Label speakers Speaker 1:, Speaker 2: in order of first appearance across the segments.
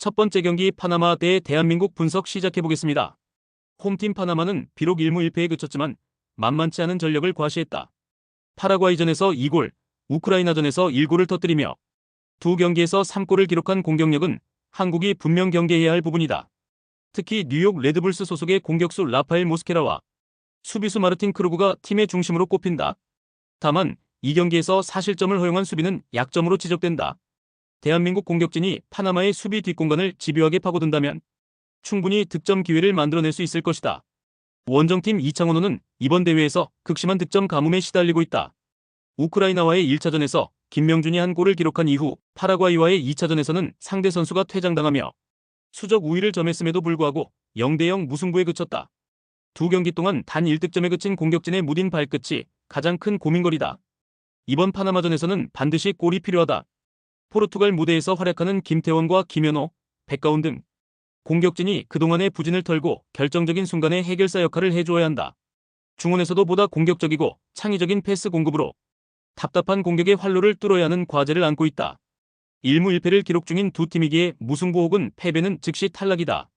Speaker 1: 첫 번째 경기 파나마 대 대한민국 분석 시작해보겠습니다. 홈팀 파나마는 비록 1무 1패에 그쳤지만 만만치 않은 전력을 과시했다. 파라과이전에서 2골, 우크라이나전에서 1골을 터뜨리며 두 경기에서 3골을 기록한 공격력은 한국이 분명 경계해야 할 부분이다. 특히 뉴욕 레드불스 소속의 공격수 라파엘 모스케라와 수비수 마르틴 크루그가 팀의 중심으로 꼽힌다. 다만 이 경기에서 4실점을 허용한 수비는 약점으로 지적된다. 대한민국 공격진이 파나마의 수비 뒷공간을 집요하게 파고든다면 충분히 득점 기회를 만들어낼 수 있을 것이다. 원정팀 이창호는 이번 대회에서 극심한 득점 가뭄에 시달리고 있다. 우크라이나와의 1차전에서 김명준이 한 골을 기록한 이후 파라과이와의 2차전에서는 상대 선수가 퇴장당하며 수적 우위를 점했음에도 불구하고 0대0 무승부에 그쳤다. 두 경기 동안 단 1득점에 그친 공격진의 무딘 발끝이 가장 큰 고민거리다. 이번 파나마전에서는 반드시 골이 필요하다. 포르투갈 무대에서 활약하는 김태원과 김현호, 백가운 등 공격진이 그동안의 부진을 털고 결정적인 순간에 해결사 역할을 해줘야 한다. 중원에서도 보다 공격적이고 창의적인 패스 공급으로 답답한 공격의 활로를 뚫어야 하는 과제를 안고 있다. 1무 1패를 기록 중인 두 팀이기에 무승부 혹은 패배는 즉시 탈락이다.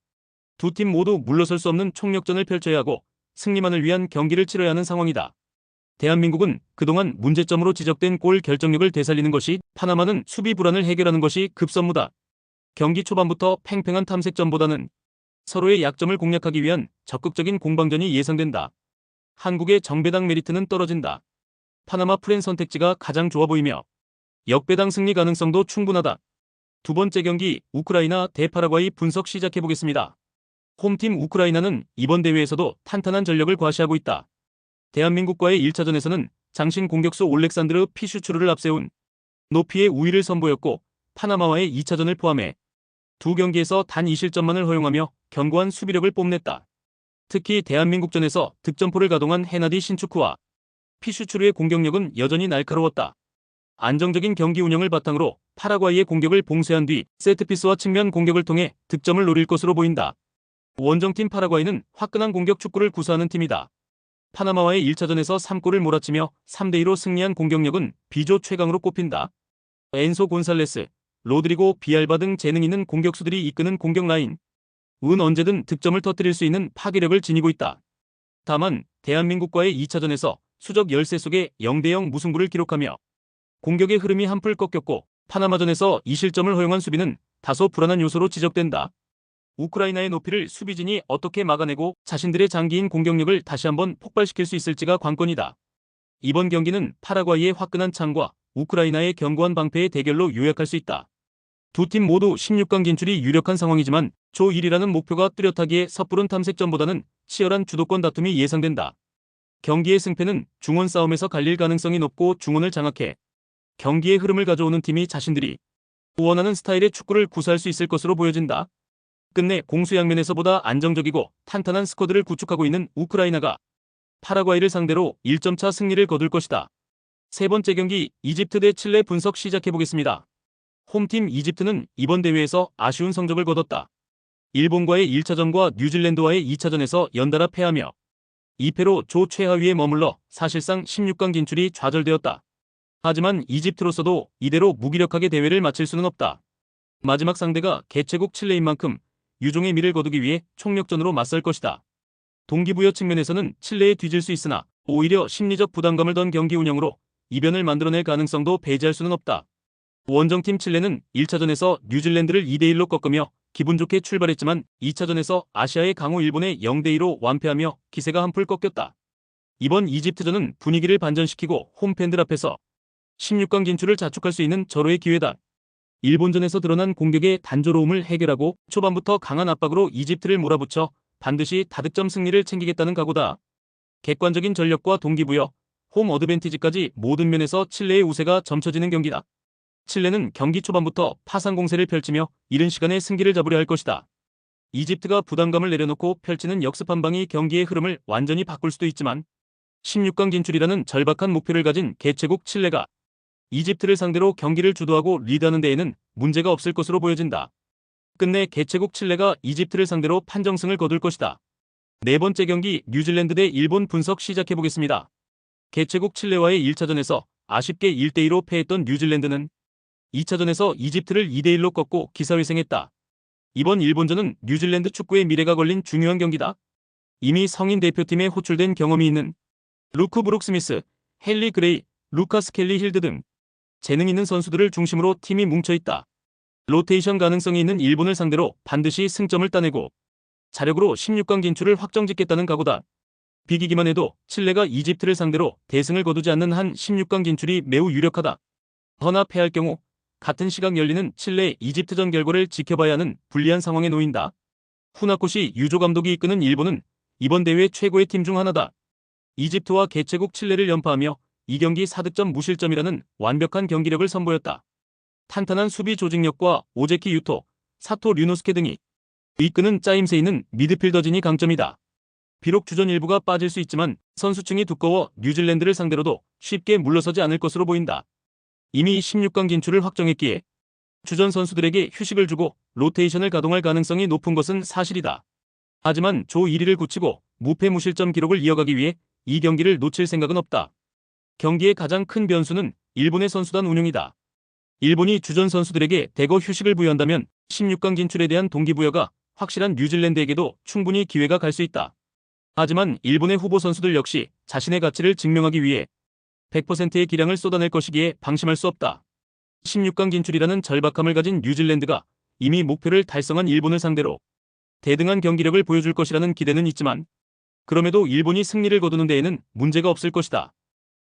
Speaker 1: 두 팀 모두 물러설 수 없는 총력전을 펼쳐야 하고 승리만을 위한 경기를 치러야 하는 상황이다. 대한민국은 그동안 문제점으로 지적된 골 결정력을 되살리는 것이, 파나마는 수비 불안을 해결하는 것이 급선무다. 경기 초반부터 팽팽한 탐색전보다는 서로의 약점을 공략하기 위한 적극적인 공방전이 예상된다. 한국의 정배당 메리트는 떨어진다. 파나마 프렌 선택지가 가장 좋아 보이며 역배당 승리 가능성도 충분하다. 두 번째 경기 우크라이나 대 파라과이 분석 시작해보겠습니다. 홈팀 우크라이나는 이번 대회에서도 탄탄한 전력을 과시하고 있다. 대한민국과의 1차전에서는 장신 공격수 올렉산드르 피슈추르를 앞세운 높이의 우위를 선보였고, 파나마와의 2차전을 포함해 두 경기에서 단 2실점만을 허용하며 견고한 수비력을 뽐냈다. 특히 대한민국전에서 득점포를 가동한 헤나디 신축쿠와 피슈추르의 공격력은 여전히 날카로웠다. 안정적인 경기 운영을 바탕으로 파라과이의 공격을 봉쇄한 뒤 세트피스와 측면 공격을 통해 득점을 노릴 것으로 보인다. 원정팀 파라과이는 화끈한 공격 축구를 구사하는 팀이다. 파나마와의 1차전에서 3골을 몰아치며 3대2로 승리한 공격력은 B조 최강으로 꼽힌다. 엔소 곤살레스, 로드리고 비알바 등 재능 있는 공격수들이 이끄는 공격 라인. 은 언제든 득점을 터뜨릴 수 있는 파괴력을 지니고 있다. 다만 대한민국과의 2차전에서 수적 열세 속에 0대0 무승부를 기록하며 공격의 흐름이 한풀 꺾였고, 파나마전에서 2실점을 허용한 수비는 다소 불안한 요소로 지적된다. 우크라이나의 높이를 수비진이 어떻게 막아내고 자신들의 장기인 공격력을 다시 한번 폭발시킬 수 있을지가 관건이다. 이번 경기는 파라과이의 화끈한 창과 우크라이나의 견고한 방패의 대결로 요약할 수 있다. 두 팀 모두 16강 진출이 유력한 상황이지만 조 1위라는 목표가 뚜렷하기에 섣부른 탐색전보다는 치열한 주도권 다툼이 예상된다. 경기의 승패는 중원 싸움에서 갈릴 가능성이 높고, 중원을 장악해 경기의 흐름을 가져오는 팀이 자신들이 원하는 스타일의 축구를 구사할 수 있을 것으로 보여진다. 끝내 공수양면에서보다 안정적이고 탄탄한 스쿼드를 구축하고 있는 우크라이나가 파라과이를 상대로 1점차 승리를 거둘 것이다. 세 번째 경기 이집트 대 칠레 분석 시작해보겠습니다. 홈팀 이집트는 이번 대회에서 아쉬운 성적을 거뒀다. 일본과의 1차전과 뉴질랜드와의 2차전에서 연달아 패하며 2패로 조 최하위에 머물러 사실상 16강 진출이 좌절되었다. 하지만 이집트로서도 이대로 무기력하게 대회를 마칠 수는 없다. 마지막 상대가 개최국 칠레인 만큼 유종의 미를 거두기 위해 총력전으로 맞설 것이다. 동기부여 측면에서는 칠레에 뒤질 수 있으나 오히려 심리적 부담감을 던 경기 운영으로 이변을 만들어낼 가능성도 배제할 수는 없다. 원정팀 칠레는 1차전에서 뉴질랜드를 2대1로 꺾으며 기분 좋게 출발했지만 2차전에서 아시아의 강호 일본에 0대2로 완패하며 기세가 한풀 꺾였다. 이번 이집트전은 분위기를 반전시키고 홈팬들 앞에서 16강 진출을 자축할 수 있는 절호의 기회다. 일본전에서 드러난 공격의 단조로움을 해결하고 초반부터 강한 압박으로 이집트를 몰아붙여 반드시 다득점 승리를 챙기겠다는 각오다. 객관적인 전력과 동기부여, 홈 어드밴티지까지 모든 면에서 칠레의 우세가 점쳐지는 경기다. 칠레는 경기 초반부터 파상 공세를 펼치며 이른 시간에 승기를 잡으려 할 것이다. 이집트가 부담감을 내려놓고 펼치는 역습 한 방이 경기의 흐름을 완전히 바꿀 수도 있지만 16강 진출이라는 절박한 목표를 가진 개최국 칠레가 이집트를 상대로 경기를 주도하고 리드하는 데에는 문제가 없을 것으로 보여진다. 끝내 개최국 칠레가 이집트를 상대로 판정승을 거둘 것이다. 네 번째 경기 뉴질랜드 대 일본 분석 시작해보겠습니다. 개최국 칠레와의 1차전에서 아쉽게 1대2로 패했던 뉴질랜드는 2차전에서 이집트를 2대1로 꺾고 기사회생했다. 이번 일본전은 뉴질랜드 축구의 미래가 걸린 중요한 경기다. 이미 성인 대표팀에 호출된 경험이 있는 루크 브룩 스미스, 헨리 그레이, 루카스 켈리 힐드 등 재능 있는 선수들을 중심으로 팀이 뭉쳐있다. 로테이션 가능성이 있는 일본을 상대로 반드시 승점을 따내고 자력으로 16강 진출을 확정짓겠다는 각오다. 비기기만 해도 칠레가 이집트를 상대로 대승을 거두지 않는 한 16강 진출이 매우 유력하다. 허나 패할 경우 같은 시각 열리는 칠레 이집트전 결과를 지켜봐야 하는 불리한 상황에 놓인다. 후나코시 유조 감독이 이끄는 일본은 이번 대회 최고의 팀 중 하나다. 이집트와 개최국 칠레를 연파하며 이 경기 4득점 무실점이라는 완벽한 경기력을 선보였다. 탄탄한 수비 조직력과 오제키 유토, 사토 류노스케 등이 이끄는 짜임새 있는 미드필더진이 강점이다. 비록 주전 일부가 빠질 수 있지만 선수층이 두꺼워 뉴질랜드를 상대로도 쉽게 물러서지 않을 것으로 보인다. 이미 16강 진출을 확정했기에 주전 선수들에게 휴식을 주고 로테이션을 가동할 가능성이 높은 것은 사실이다. 하지만 조 1위를 굳히고 무패 무실점 기록을 이어가기 위해 이 경기를 놓칠 생각은 없다. 경기의 가장 큰 변수는 일본의 선수단 운용이다. 일본이 주전 선수들에게 대거 휴식을 부여한다면 16강 진출에 대한 동기부여가 확실한 뉴질랜드에게도 충분히 기회가 갈 수 있다. 하지만 일본의 후보 선수들 역시 자신의 가치를 증명하기 위해 100%의 기량을 쏟아낼 것이기에 방심할 수 없다. 16강 진출이라는 절박함을 가진 뉴질랜드가 이미 목표를 달성한 일본을 상대로 대등한 경기력을 보여줄 것이라는 기대는 있지만 그럼에도 일본이 승리를 거두는 데에는 문제가 없을 것이다.